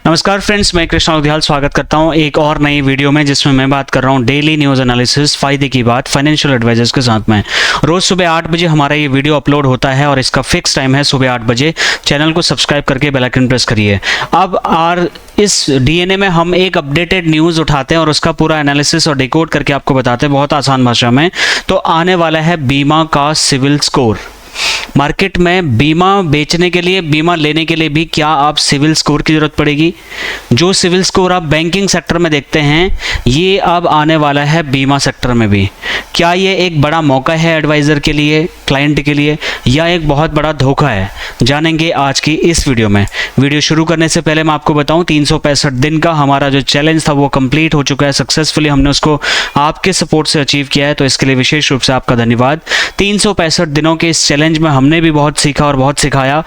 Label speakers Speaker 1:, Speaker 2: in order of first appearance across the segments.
Speaker 1: नमस्कार फ्रेंड्स, मैं कृष्णा उद्याल स्वागत करता हूं एक और नई वीडियो में जिसमें मैं बात कर रहा हूं डेली न्यूज़ एनालिसिस फायदे की बात फाइनेंशियल एडवाइजर्स के साथ में। रोज़ सुबह 8 बजे हमारा ये वीडियो अपलोड होता है और इसका फिक्स टाइम है सुबह 8 बजे। चैनल को सब्सक्राइब करके बेल आइकन प्रेस करिए। अब इस डीएनए में हम एक अपडेटेड न्यूज़ उठाते हैं और उसका पूरा एनालिसिस और डिकोड करके आपको बताते हैं बहुत आसान भाषा में। तो आने वाला है बीमा का सिविल स्कोर। मार्केट में बीमा बेचने के लिए, बीमा लेने के लिए भी क्या आप सिविल स्कोर की ज़रूरत पड़ेगी। जो सिविल स्कोर आप बैंकिंग सेक्टर में देखते हैं, ये अब आने वाला है बीमा सेक्टर में भी। क्या ये एक बड़ा मौका है एडवाइज़र के लिए, क्लाइंट के लिए, या एक बहुत बड़ा धोखा है, जानेंगे आज की इस वीडियो में। वीडियो शुरू करने से पहले मैं आपको बताऊं, 365 दिन का हमारा जो चैलेंज था वो कंप्लीट हो चुका है सक्सेसफुली। हमने उसको आपके सपोर्ट से अचीव किया है, तो इसके लिए विशेष रूप से आपका धन्यवाद। 365 दिनों के इस चैलेंज में हमने भी बहुत सीखा और बहुत सिखाया।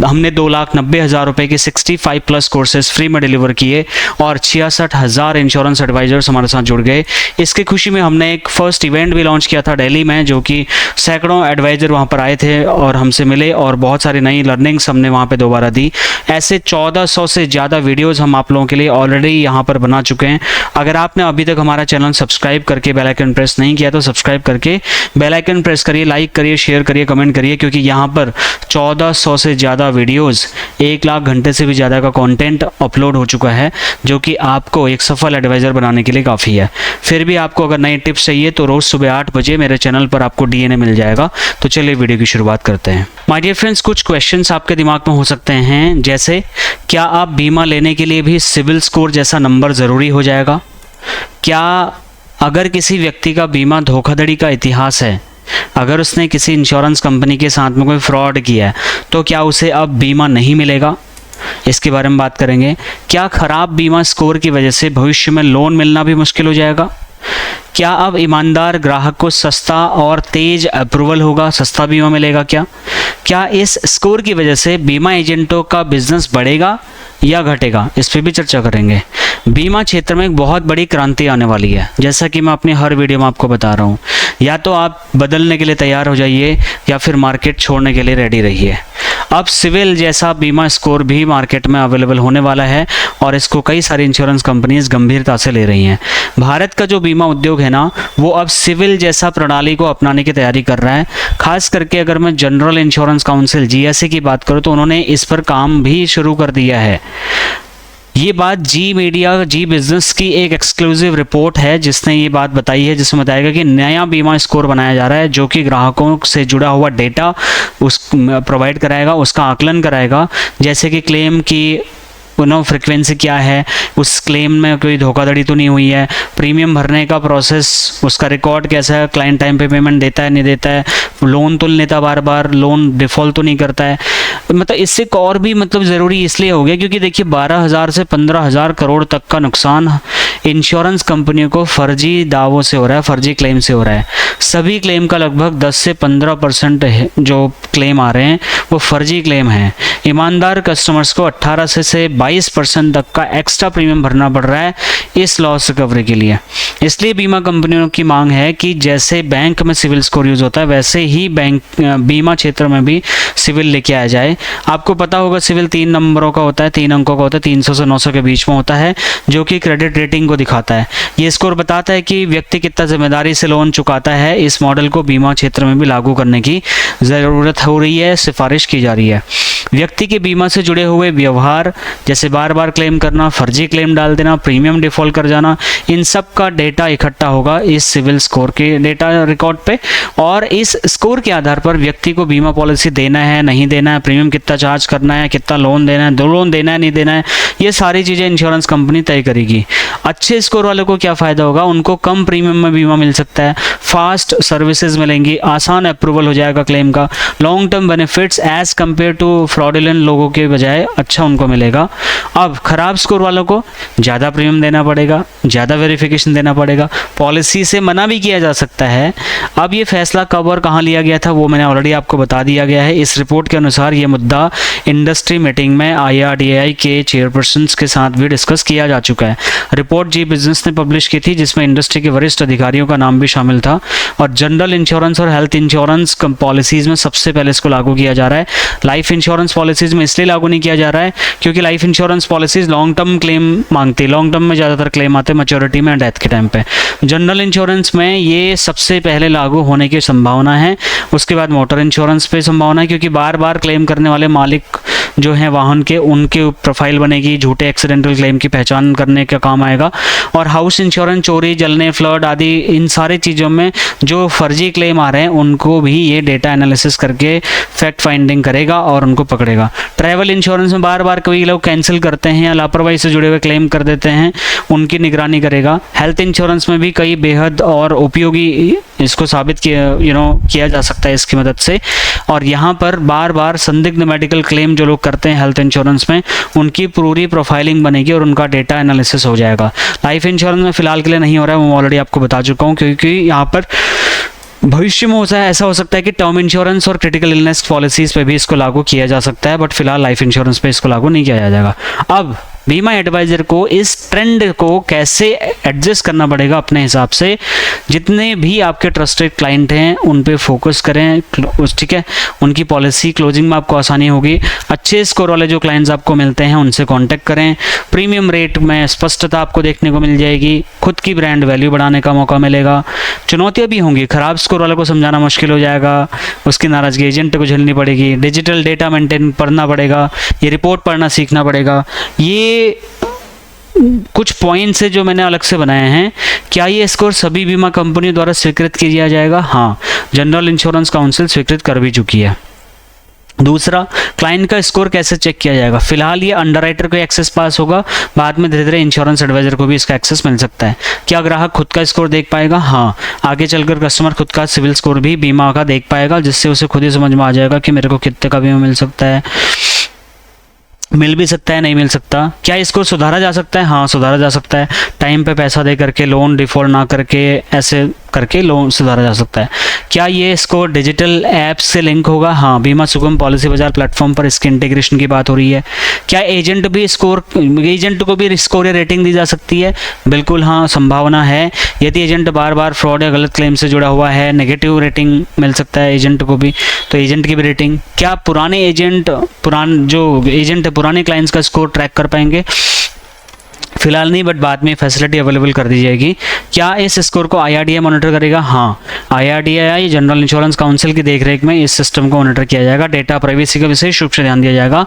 Speaker 1: हमने 2,90,000 रुपए के 65 प्लस कोर्सेज फ्री में डिलीवर किए और 66,000 इंश्योरेंस एडवाइजर्स हमारे साथ जुड़ गए। इसकी खुशी में हमने एक फर्स्ट इवेंट भी लॉन्च किया था दिल्ली में, जो कि सैकड़ों एडवाइजर वहां पर आए थे और हमसे मिले और बहुत सारी नई लर्निंग्स हमने वहां पे दोबारा दी। ऐसे 1400 से ज़्यादा वीडियोस हम आप लोगों के लिए ऑलरेडी यहाँ पर बना चुके हैं। अगर आपने अभी तक हमारा चैनल सब्सक्राइब करके बेल आइकन प्रेस नहीं किया तो सब्सक्राइब करके बेल आइकन प्रेस करिए, लाइक करिए, शेयर करिए, कमेंट करिए, क्योंकि यहाँ पर 1400 से ज़्यादा वीडियोस, 1 लाख घंटे से भी ज़्यादा का कंटेंट अपलोड हो चुका है, जो कि आपको एक सफल एडवाइज़र बनाने के लिए काफ़ी है। फिर भी आपको अगर नई टिप्स चाहिए तो रोज़ सुबह 8 बजे मेरे चैनल पर आपको डीएनए मिल जाएगा। तो चलिए वीडियो की शुरुआत करते हैं। माय डियर फ्रेंड्स, कुछ क्वेश्चंस आपके दिमाग में हो सकते हैं, जैसे क्या आप बीमा लेने के लिए भी सिविल स्कोर जैसा नंबर ज़रूरी हो जाएगा? क्या अगर किसी व्यक्ति का बीमा धोखाधड़ी का इतिहास है, अगर उसने किसी इंश्योरेंस कंपनी के साथ में कोई फ्रॉड किया है, तो क्या उसे अब बीमा नहीं मिलेगा? इसके बारे में बात करेंगे। क्या खराब बीमा स्कोर की वजह से भविष्य में लोन मिलना भी मुश्किल हो जाएगा? क्या अब ईमानदार ग्राहक को सस्ता और तेज अप्रूवल होगा, सस्ता बीमा मिलेगा क्या इस स्कोर की वजह से बीमा एजेंटों का बिजनेस बढ़ेगा या घटेगा? इस पर भी चर्चा करेंगे। बीमा क्षेत्र में एक बहुत बड़ी क्रांति आने वाली है, जैसा कि मैं अपनी हर वीडियो में आपको बता रहा हूँ। या तो आप बदलने के लिए तैयार हो जाइए या फिर मार्केट छोड़ने के लिए रेडी रहिए। अब सिविल जैसा बीमा स्कोर भी मार्केट में अवेलेबल होने वाला है और इसको कई सारी इंश्योरेंस कंपनीज गंभीरता से ले रही हैं। भारत का जो बीमा उद्योग है ना, वो अब सिविल जैसा प्रणाली को अपनाने की तैयारी कर रहा है। खास करके अगर मैं जनरल इंश्योरेंस काउंसिल जीएसए की बात करूँ तो उन्होंने इस पर काम भी शुरू कर दिया है। ये बात जी मीडिया, जी बिजनेस की एक एक्सक्लूसिव रिपोर्ट है जिसने ये बात बताई है, जिसमें बताएगा कि नया बीमा स्कोर बनाया जा रहा है जो कि ग्राहकों से जुड़ा हुआ डेटा उस प्रोवाइड कराएगा, उसका आकलन कराएगा, जैसे कि क्लेम की फ्रीक्वेंसी क्या है, उस क्लेम में कोई धोखाधड़ी तो नहीं हुई है, प्रीमियम भरने का प्रोसेस, उसका रिकॉर्ड कैसा है, क्लाइंट टाइम पे पेमेंट देता है नहीं देता है, लोन तो नहीं लेता, बार बार लोन डिफ़ॉल्ट तो नहीं करता है। मतलब इससे और भी ज़रूरी इसलिए हो गया क्योंकि देखिए 12,000 से 15,000 करोड़ तक का नुकसान इंश्योरेंस कंपनियों को फर्जी दावों से हो रहा है, फर्जी क्लेम से हो रहा है। सभी क्लेम का लगभग 10 से 15% जो क्लेम आ रहे हैं वो फर्जी क्लेम हैं। ईमानदार कस्टमर्स को 18 से 22% तक का एक्स्ट्रा प्रीमियम भरना पड़ रहा है इस लॉस रिकवरी के लिए। इसलिए बीमा कंपनियों की मांग है कि जैसे बैंक में सिविल स्कोर यूज़ होता है, वैसे ही बीमा क्षेत्र में भी सिविल लेके आया जाए। आपको पता होगा सिविल 3 नंबरों का होता है, 3 अंकों का होता है, 300 से 900 के बीच में होता है, जो कि क्रेडिट रेटिंग को दिखाता है। ये स्कोर बताता है कि व्यक्ति कितना जिम्मेदारी से लोन चुकाता है। इस मॉडल को बीमा क्षेत्र में भी लागू करने की ज़रूरत हो रही है, सिफारिश की जा रही है। व्यक्ति के बीमा से जुड़े हुए व्यवहार, जैसे बार बार क्लेम करना, फर्जी क्लेम डाल देना, प्रीमियम डिफ़ॉल्ट कर जाना, इन सब का डेटा इकट्ठा होगा इस सिविल स्कोर के डेटा रिकॉर्ड पे, और इस स्कोर के आधार पर व्यक्ति को बीमा पॉलिसी देना है नहीं देना है, प्रीमियम कितना चार्ज करना है, कितना लोन देना है, 2 लोन देना है नहीं देना है, ये सारी चीज़ें इंश्योरेंस कंपनी तय करेगी। अच्छे स्कोर वालों को क्या फ़ायदा होगा? उनको कम प्रीमियम में बीमा मिल सकता है, फास्ट सर्विसेज मिलेंगी, आसान अप्रूवल हो जाएगा क्लेम का, long term benefits as compare to fraudulent लोगों के बजाय अच्छा उनको मिलेगा। अब खराब स्कोर वालों को ज़्यादा प्रीमियम देना पड़ेगा, ज़्यादा वेरिफिकेशन देना पड़ेगा, पॉलिसी से मना भी किया जा सकता है। अब ये फैसला कब और कहाँ लिया गया था वो मैंने ऑलरेडी आपको बता दिया गया है। इस रिपोर्ट के अनुसार ये मुद्दा इंडस्ट्री मीटिंग में IRDAI के चेयरपर्सन के साथ भी डिस्कस किया जा चुका है। रिपोर्ट जी बिजनेस ने पब्लिश की थी, जिसमें इंडस्ट्री के वरिष्ठ अधिकारियों का नाम भी शामिल था, और जनरल इंश्योरेंस और हेल्थ इंश्योरेंस पॉलिसीज़ में सबसे पहले इसको लागू किया जा रहा है। लाइफ इंश्योरेंस इंश्योरेंस पॉलिसीज में इसलिए लागू नहीं किया जा रहा है क्योंकि life insurance policies long term claim मांगती है, लॉन्ग टर्म में ज़्यादातर क्लेम आते हैं मैच्योरिटी में, डेथ के टाइम पे। जनरल इंश्योरेंस में ये सबसे पहले लागू होने की संभावना है, उसके बाद मोटर इंश्योरेंस पे संभावना है, क्योंकि बार बार क्लेम करने वाले मालिक जो हैं वाहन के, उनके प्रोफाइल बनेगी, झूठे एक्सीडेंटल क्लेम की पहचान करने का काम आएगा। और हाउस इंश्योरेंस, चोरी, जलने, फ्लड आदि इन सारी चीज़ों में जो फर्जी क्लेम आ रहे हैं उनको भी ये डेटा एनालिसिस करके फैक्ट फाइंडिंग करेगा और उनको पकड़ेगा। ट्रैवल इंश्योरेंस में बार बार कई लोग कैंसिल करते हैं या लापरवाही से जुड़े हुए क्लेम कर देते हैं, उनकी निगरानी करेगा। हेल्थ इंश्योरेंस में भी कई बेहद और उपयोगी इसको साबित किया जा सकता है इसकी मदद से। और यहाँ पर बार बार संदिग्ध मेडिकल क्लेम जो लोग करते हैं हेल्थ इंश्योरेंस में, उनकी पूरी प्रोफाइलिंग बनेगी और उनका डेटा एनालिसिस हो जाएगा। लाइफ इंश्योरेंस में फिलहाल के लिए नहीं हो रहा है, मैं ऑलरेडी आपको बता चुका हूँ, क्योंकि यहाँ पर भविष्य में ऐसा हो सकता है कि टर्म इंश्योरेंस और क्रिटिकल इलनेस पॉलिसीज पे भी इसको लागू किया जा सकता है, बट फिलहाल लाइफ इंश्योरेंस पे इसको लागू नहीं किया जाएगा। अब बीमा एडवाइजर को इस ट्रेंड को कैसे एडजस्ट करना पड़ेगा अपने हिसाब से। जितने भी आपके ट्रस्टेड क्लाइंट हैं उन पे फोकस करें, ठीक है, उनकी पॉलिसी क्लोजिंग में आपको आसानी होगी। अच्छे स्कोर वाले जो क्लाइंट्स आपको मिलते हैं उनसे कांटेक्ट करें। प्रीमियम रेट में स्पष्टता आपको देखने को मिल जाएगी, खुद की ब्रांड वैल्यू बढ़ाने का मौका मिलेगा। चुनौतियाँ भी होंगी, खराब स्कोर वाले को समझाना मुश्किल हो जाएगा, उसकी नाराजगी एजेंट को झेलनी पड़ेगी, डिजिटल डेटा मेंटेन करना पड़ेगा, ये रिपोर्ट पढ़ना सीखना पड़ेगा। ये कुछ पॉइंट्स है जो मैंने अलग से बनाए हैं। क्या ये स्कोर सभी बीमा कंपनियों द्वारा स्वीकृत किया जाएगा? हाँ, जनरल इंश्योरेंस काउंसिल स्वीकृत कर भी चुकी है। दूसरा, क्लाइंट का स्कोर कैसे चेक किया जाएगा? फिलहाल ये अंडरराइटर को एक्सेस पास होगा, बाद में धीरे धीरे इंश्योरेंस एडवाइजर को भी इसका एक्सेस मिल सकता है। क्या ग्राहक खुद का स्कोर देख पाएगा? हाँ, आगे चलकर कस्टमर खुद का सिविल स्कोर भी बीमा का देख पाएगा, जिससे उसे खुद ही समझ में आ जाएगा कि मेरे को कितने का बीमा मिल सकता है, मिल भी सकता है, नहीं मिल सकता। क्या इसको सुधारा जा सकता है? हाँ, सुधारा जा सकता है। टाइम पे पैसा दे करके, लोन डिफॉल्ट ना करके, ऐसे करके लोन सुधारा जा सकता है। क्या ये स्कोर डिजिटल ऐप से लिंक होगा? हाँ, बीमा सुगम पॉलिसी बाजार प्लेटफॉर्म पर इसके इंटीग्रेशन की बात हो रही है। क्या एजेंट को भी स्कोर या रेटिंग दी जा सकती है? बिल्कुल हाँ, संभावना है। यदि एजेंट बार बार फ्रॉड या गलत क्लेम से जुड़ा हुआ है, नेगेटिव रेटिंग मिल सकता है एजेंट को भी, तो एजेंट की भी रेटिंग। क्या पुराने क्लाइंट्स का स्कोर ट्रैक कर पाएंगे? फिलहाल नहीं, बट बाद में फैसिलिटी अवेलेबल कर दी जाएगी। क्या इस स्कोर को IRDAI मॉनिटर करेगा? हाँ, IRDAI जनरल इंश्योरेंस काउंसिल की देखरेख में इस सिस्टम को मॉनिटर किया जाएगा। डेटा प्राइवेसी का विशेष रूप से ध्यान दिया जाएगा।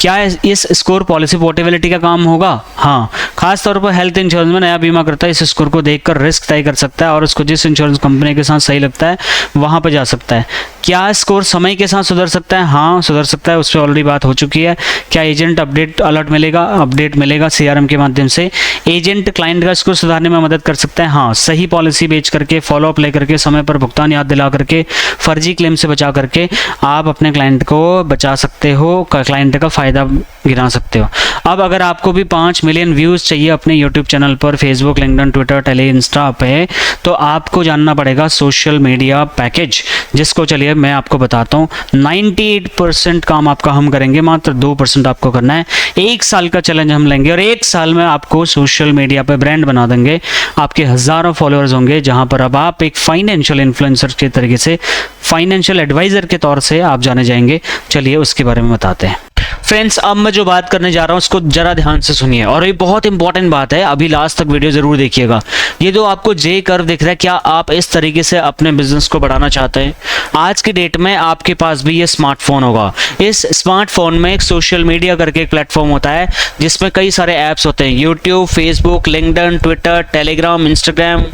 Speaker 1: क्या इस स्कोर पॉलिसी पोर्टेबिलिटी का काम होगा? हाँ, खासतौर पर हेल्थ इंश्योरेंस में नया बीमा करता है इस स्कोर को देखकर रिस्क तय कर सकता है और उसको जिस इंश्योरेंस कंपनी के साथ सही लगता है वहाँ पर जा सकता है। क्या स्कोर समय के साथ सुधर सकता है? हाँ, सुधर सकता है, उस पर ऑलरेडी बात हो चुकी है। क्या एजेंट अपडेट मिलेगा CRM के माध्यम से? एजेंट क्लाइंट का स्कोर सुधारने में मदद कर सकता है। हाँ, सही पॉलिसी बेच करके, फॉलोअप लेकर के, समय पर भुगतान याद दिला करके, फर्जी क्लेम से बचा करके आप अपने क्लाइंट को बचा सकते हो, क्लाइंट का फायदा गिरा सकते हो। अब अगर आपको भी 5 मिलियन व्यूज चाहिए अपने यूट्यूब चैनल पर, Facebook, LinkedIn, Twitter, tele, Insta पे, तो आपको जानना पड़ेगा सोशल मीडिया पैकेज, जिसको चलिए मैं आपको बताता हूँ। 98% काम आपका हम करेंगे, मात्र 2% आपको करना है। 1 साल का चैलेंज हम लेंगे और 1 साल में आपको सोशल मीडिया पे ब्रांड बना देंगे। आपके हजारों फॉलोअर्स होंगे, जहां पर अब आप एक फाइनेंशियल इन्फ्लुएंसर के तरीके से, फाइनेंशियल एडवाइजर के तौर से आप जाने जाएंगे। चलिए उसके बारे में बताते हैं। फ्रेंड्स, अब मैं जो बात करने जा रहा हूं उसको जरा ध्यान से सुनिए, और ये बहुत इंपॉर्टेंट बात है, अभी लास्ट तक वीडियो जरूर देखिएगा। ये जो आपको जे कर्व दिख रहा है, क्या आप इस तरीके से अपने बिजनेस को बढ़ाना चाहते हैं? आज की डेट में आपके पास भी ये स्मार्टफोन होगा। इस स्मार्टफोन में एक सोशल मीडिया करके एक प्लेटफॉर्म होता है, जिसमें कई सारे ऐप्स होते हैं, YouTube, Facebook, LinkedIn, Twitter, Telegram, Instagram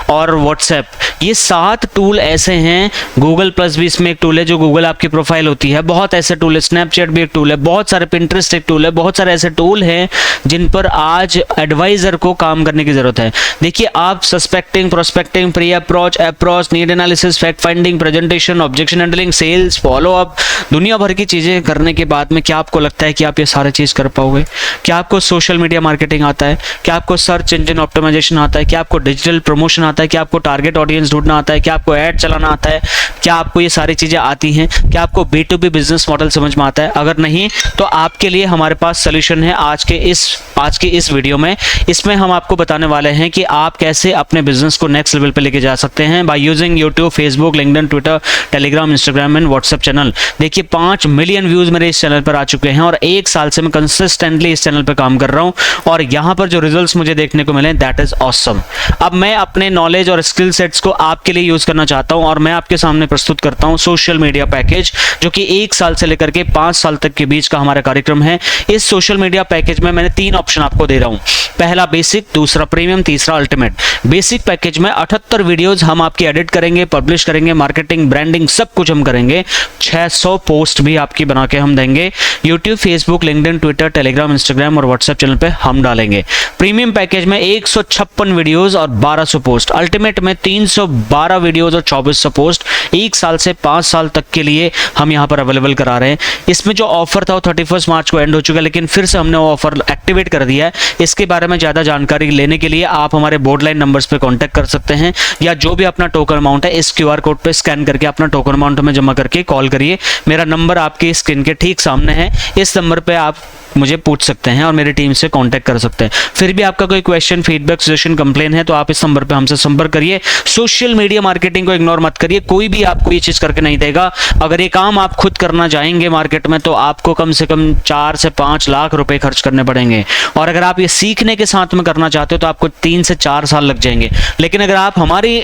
Speaker 1: और व्हाट्सएप। ये 7 टूल ऐसे हैं। गूगल प्लस भी इसमें एक टूल है, जो गूगल आपकी प्रोफाइल होती है। बहुत ऐसे टूल है, स्नैपचैट भी एक टूल है, बहुत सारे पिंटरेस्ट एक टूल है, बहुत सारे ऐसे टूल हैं जिन पर आज एडवाइजर को काम करने की जरूरत है। देखिए, आप suspecting, prospecting, pre approach, need analysis, fact finding, presentation, objection handling, sales, follow up, दुनिया भर की चीजें करने के बाद में क्या आपको लगता है कि आप ये सारे चीज कर पाओगे? क्या आपको सोशल मीडिया मार्केटिंग आता है? क्या आपको सर्च इंजन ऑप्टिमाइजेशन आता है? क्या आपको डिजिटल प्रमोशन आता है? क्या आपको टारगेट ऑडियंस ढूंढना आता है? क्या आपको ऐड चलाना आता है? क्या आपको ये सारी चीजें आती हैं? क्या आपको B2B बिजनेस मॉडल समझ में आता है? अगर नहीं तो आपके लिए हमारे पास सोल्यूशन है आज के इस वीडियो में। इसमें हम आपको बताने वाले हैं कि आप कैसे अपने बिजनेस को नेक्स्ट लेवल पे लेके जा सकते हैं by using YouTube, Facebook, LinkedIn, Twitter, Telegram, Instagram and WhatsApp channel. देखिए 5 मिलियन व्यूज मेरे इस चैनल पर आ चुके हैं और 1 साल से मैं कंसिस्टेंटली इस चैनल पर काम कर रहा हूं और यहां पर जो रिजल्ट्स मुझे देखने को मिले दैट इज ऑसम। अब मैं अपने नॉलेज और स्किल सेट्स को आपके लिए यूज करना चाहता हूं और मैं आपके सामने प्रस्तुत करता हूं सोशल मीडिया पैकेज, जो कि 1 साल से लेकर के 5 साल तक के बीच का हमारा कार्यक्रम है। इस सोशल मीडिया पैकेज में मैंने 3 ऑप्शन आपको दे रहा हूं, पहला बेसिक, दूसरा प्रीमियम, तीसरा अल्टीमेट। बेसिक पैकेज में 78 वीडियोस हम आपकी एडिट करेंगे, पब्लिश करेंगे, मार्केटिंग, ब्रांडिंग सब कुछ हम करेंगे। 600 पोस्ट भी आपकी बना के हम देंगे, YouTube, Facebook, LinkedIn, Twitter, Telegram, Instagram और व्हाट्सएप चैनल पे हम डालेंगे। प्रीमियम पैकेज में 156 वीडियोस और 1200 पोस्ट, अल्टीमेट में 312 वीडियोस और 2400 पोस्ट 1 साल से 5 साल तक के लिए हम यहां पर अवेलेबल करा रहे हैं। इसमें जो ऑफर था वो 31 मार्च को एंड हो चुका है, लेकिन फिर से हमने वो ऑफर एक्टिवेट कर दिया है। इसके बारे में ज्यादा जानकारी लेने के लिए आप हमारे बोर्डलाइन नंबर्स पे कांटेक्ट कर सकते हैं या जो भी अपना टोकन अमाउंट है इस क्यूआर कोड पे स्कैन करके अपना टोकन अमाउंट में जमा करके कॉल करिए। मेरा नंबर आपकी स्क्रीन के ठीक सामने है, इस नंबर पे आप मुझे पूछ सकते हैं और मेरी टीम से कांटेक्ट कर सकते हैं। फिर भी आपका कोई क्वेश्चन, फीडबैक, सजेशन, कंप्लेन है तो आप इस नंबर पे हमसे संपर्क करिए। सोशल मीडिया मार्केटिंग को इग्नोर मत करिए, कोई भी आपको ये चीज करके नहीं देगा। अगर ये काम आप खुद करना चाहेंगे मार्केट में तो आपको कम से कम 4 से 5 लाख रुपए खर्च करने पड़ेंगे और अगर आप ये सीखने के साथ में करना चाहते हो तो आपको 3 से 4 साल लग जाएंगे। लेकिन अगर आप हमारी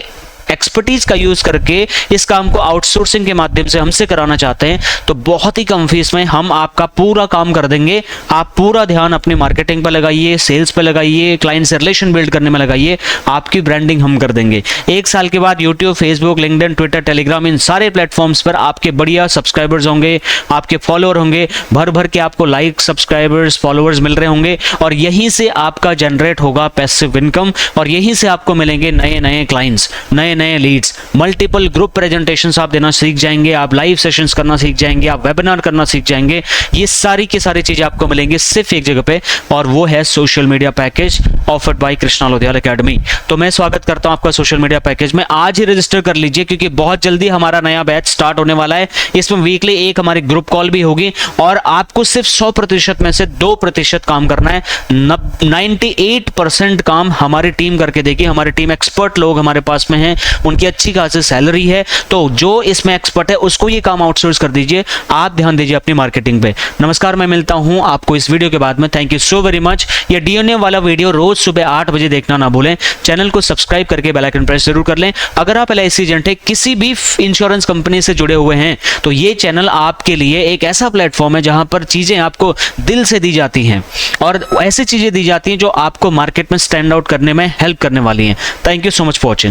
Speaker 1: एक्सपर्टीज का यूज करके इस काम को आउटसोर्सिंग के माध्यम से हमसे कराना चाहते हैं तो बहुत ही कम फीस में हम आपका पूरा काम कर देंगे। आप पूरा ध्यान अपनी मार्केटिंग पर लगाइए, सेल्स पे लगाइए, क्लाइंट से रिलेशन बिल्ड करने में लगाइए, आपकी ब्रांडिंग हम कर देंगे। 1 साल के बाद YouTube, Facebook, LinkedIn, Twitter, Telegram इन सारे प्लेटफॉर्म्स पर आपके बढ़िया सब्सक्राइबर्स होंगे, आपके फॉलोअर होंगे, भर भर के आपको लाइक, सब्सक्राइबर्स, फॉलोअर्स मिल रहे होंगे और यहीं से आपका जनरेट होगा पैसिव इनकम और यहीं से आपको मिलेंगे नए नए क्लाइंट्स, नए लीड्स। मल्टीपल ग्रुप प्रेजेंटेशंस आप देना सीख जाएंगे, आप लाइव सेशंस करना सीख जाएंगे, आप वेबिनार करना सीख जाएंगे। ये सारी की सारी चीजें आपको मिलेंगी सिर्फ एक जगह पे और वो है social media package offered by Krishna Lodhiyal academy. तो मैं स्वागत करता हूं आपका सोशल मीडिया पैकेज में। आज ही रजिस्टर कर लीजिए क्योंकि बहुत जल्दी हमारा नया बैच स्टार्ट होने वाला है। इसमें वीकली एक हमारी ग्रुप कॉल भी होगी और आपको सिर्फ 100% में से 2% काम करना है। 98% काम हमारी टीम करके देगी। हमारी टीम एक्सपर्ट लोग हमारे पास में है, उनकी अच्छी खासी सैलरी है, तो जो इसमें एक्सपर्ट है उसको ये काम आउटसोर्स कर दीजिए। आप ध्यान दीजिए अपनी मार्केटिंग पे। नमस्कार, मैं मिलता हूं आपको इस वीडियो के बाद में। Thank you so very much. ये डीएनए वाला वीडियो रोज सुबह 8 बजे देखना ना भूलें। चैनल को सब्सक्राइब करके बेल आइकन प्रेस जरूर कर लें। अगर आप एलआईसी एजेंट है, किसी भी इंश्योरेंस कंपनी से जुड़े हुए हैं तो ये चैनल आपके लिए एक ऐसा प्लेटफॉर्म है जहां पर चीजें आपको दिल से दी जाती हैं और ऐसी चीजें दी जाती हैं जो आपको मार्केट में स्टैंड आउट करने में हेल्प करने वाली हैं। Thank you so much for watching.